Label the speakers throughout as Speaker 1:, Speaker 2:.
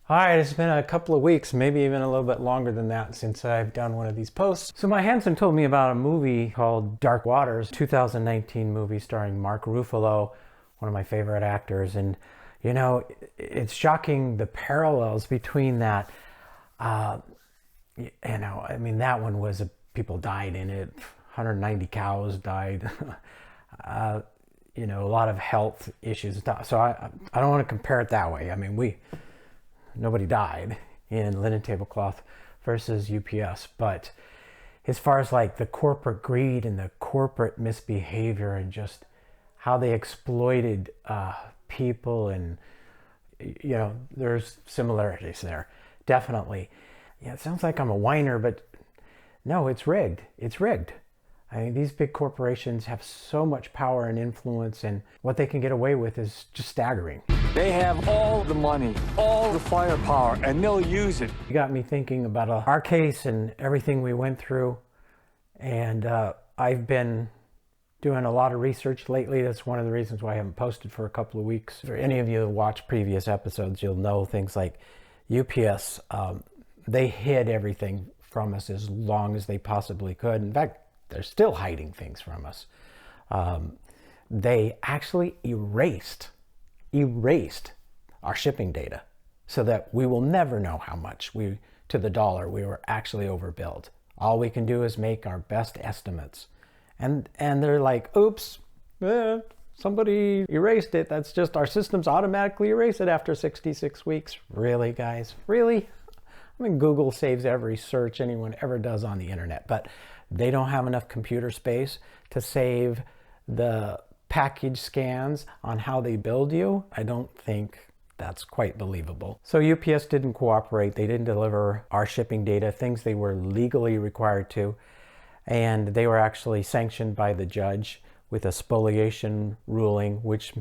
Speaker 1: Hi, it's been a couple of weeks, maybe even a little bit longer than that since I've done one of these posts. So my Hanson told me about a movie called Dark Waters, 2019 movie starring Mark Ruffalo, one of my favorite actors. And, you know, it's shocking the parallels between that. That one was, people died in it. 190 cows died. A lot of health issues. So I don't want to compare it that way. I mean, nobody died in linen tablecloth versus UPS. But as far as like the corporate greed and the corporate misbehavior and just how they exploited people, and there's similarities there, definitely. Yeah, it sounds like I'm a whiner, but no, it's rigged. It's rigged. I mean, these big corporations have so much power and influence, and what they can get away with is just staggering.
Speaker 2: They have all the money, all the firepower, and they'll use it.
Speaker 1: You got me thinking about our case and everything we went through, and I've been doing a lot of research lately. That's one of the reasons why I haven't posted for a couple of weeks. For any of you that watch previous episodes, you'll know things like UPS, they hid everything from us as long as they possibly could. In fact, they're still hiding things from us. They actually erased our shipping data so that we will never know how much to the dollar we were actually overbilled. All we can do is make our best estimates. And they're like, oops, somebody erased it. That's just our systems automatically erase it after 66 weeks. Really, guys? Really? I mean, Google saves every search anyone ever does on the internet, but they don't have enough computer space to save the package scans on how they build you. I don't think that's quite believable. So UPS didn't cooperate. They didn't deliver our shipping data, things they were legally required to, and they were actually sanctioned by the judge with a spoliation ruling, which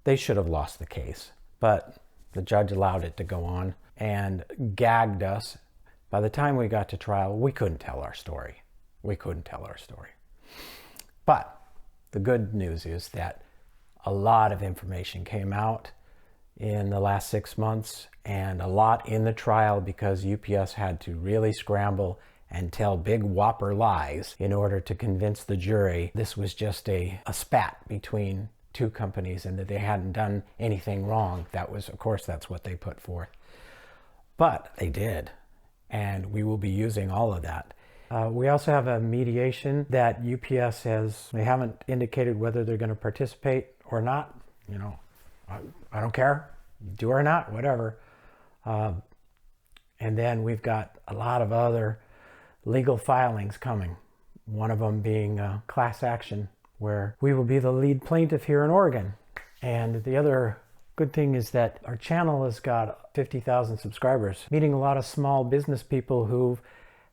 Speaker 1: they should have lost the case, but the judge allowed it to go on and gagged us. By the time we got to trial, we couldn't tell our story. But the good news is that a lot of information came out in the last 6 months, and a lot in the trial, because UPS had to really scramble and tell big whopper lies in order to convince the jury this was just a spat between two companies and that they hadn't done anything wrong. Of course, that's what they put forth. But they did, and we will be using all of that. We also have a mediation that UPS they haven't indicated whether they're going to participate or not. I don't care, do or not, whatever. And then we've got a lot of other legal filings coming. One of them being a class action, where we will be the lead plaintiff here in Oregon. And the other good thing is that our channel has got 50,000 subscribers, meeting a lot of small business people who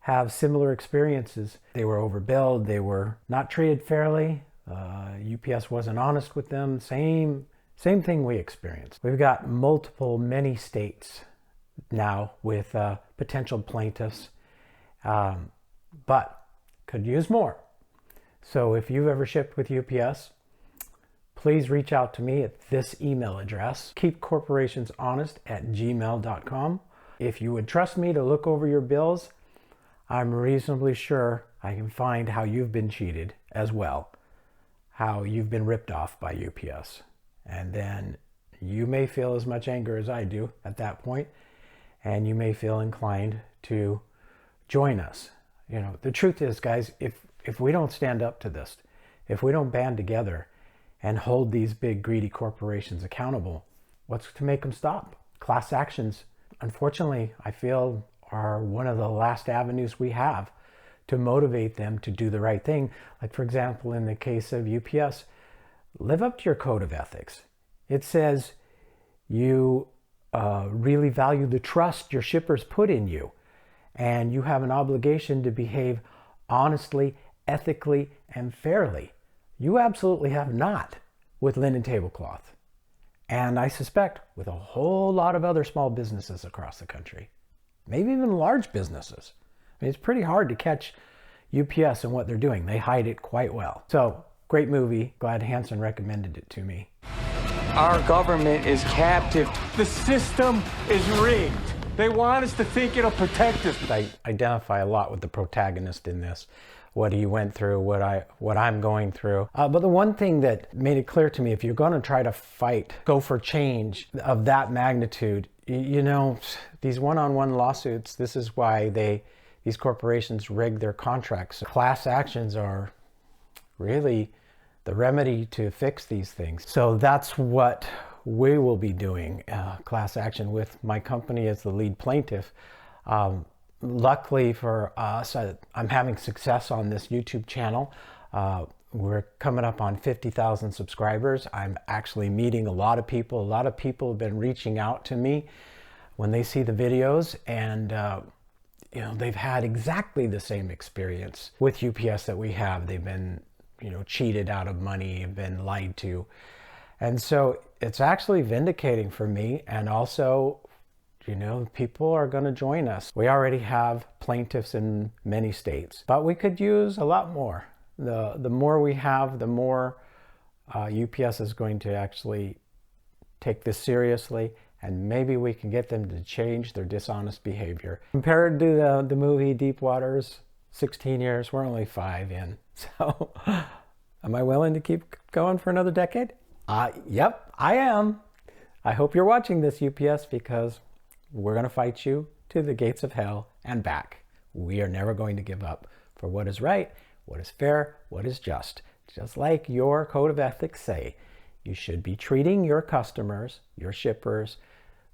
Speaker 1: have similar experiences. They were overbilled, they were not treated fairly, UPS wasn't honest with them, same thing we experienced. We've got many states now with potential plaintiffs, but could use more. So if you've ever shipped with UPS, please reach out to me at this email address, keepcorporationshonest@gmail.com. If you would trust me to look over your bills, I'm reasonably sure I can find how you've been cheated as well, how you've been ripped off by UPS. And then you may feel as much anger as I do at that point, and you may feel inclined to join us. The truth is, guys, if we don't stand up to this, if we don't band together and hold these big greedy corporations accountable, what's to make them stop? Class actions, unfortunately, I feel, are one of the last avenues we have to motivate them to do the right thing. Like, for example, in the case of UPS, live up to your code of ethics. It says you really value the trust your shippers put in you, and you have an obligation to behave honestly, ethically, and fairly. You absolutely have not with linen tablecloth. And I suspect with a whole lot of other small businesses across the country, maybe even large businesses. I mean, it's pretty hard to catch UPS and what they're doing. They hide it quite well. So, great movie. Glad Hanson recommended it to me.
Speaker 2: Our government is captive. The system is rigged. They want us to think it'll protect us.
Speaker 1: I identify a lot with the protagonist in this, what he went through, what I'm going through. But the one thing that made it clear to me, if you're going to try to fight, go for change of that magnitude, you know, these one-on-one lawsuits, this is why these corporations rig their contracts. Class actions are really the remedy to fix these things. So that's what we will be doing, class action, with my company as the lead plaintiff. Luckily for us, I'm having success on this YouTube channel. We're coming up on 50,000 subscribers. I'm actually meeting a lot of people. A lot of people have been reaching out to me when they see the videos, and you know, they've had exactly the same experience with UPS that we have. They've been, you know, cheated out of money, have been lied to. And so it's actually vindicating for me, and also, you know, people are going to join us. We already have plaintiffs in many states, but we could use a lot more. The more we have, the more UPS is going to actually take this seriously, and maybe we can get them to change their dishonest behavior. Compared to the movie Deep Waters, 16 years, we're only 5 in. So am I willing to keep going for another decade? Yep, I am. I hope you're watching this, UPS, because we're going to fight you to the gates of hell and back. We are never going to give up for what is right, what is fair, what is just. Just like your code of ethics say, you should be treating your customers, your shippers,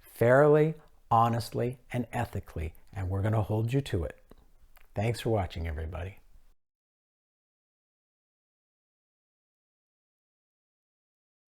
Speaker 1: fairly, honestly, and ethically, and we're going to hold you to it. Thanks for watching, everybody.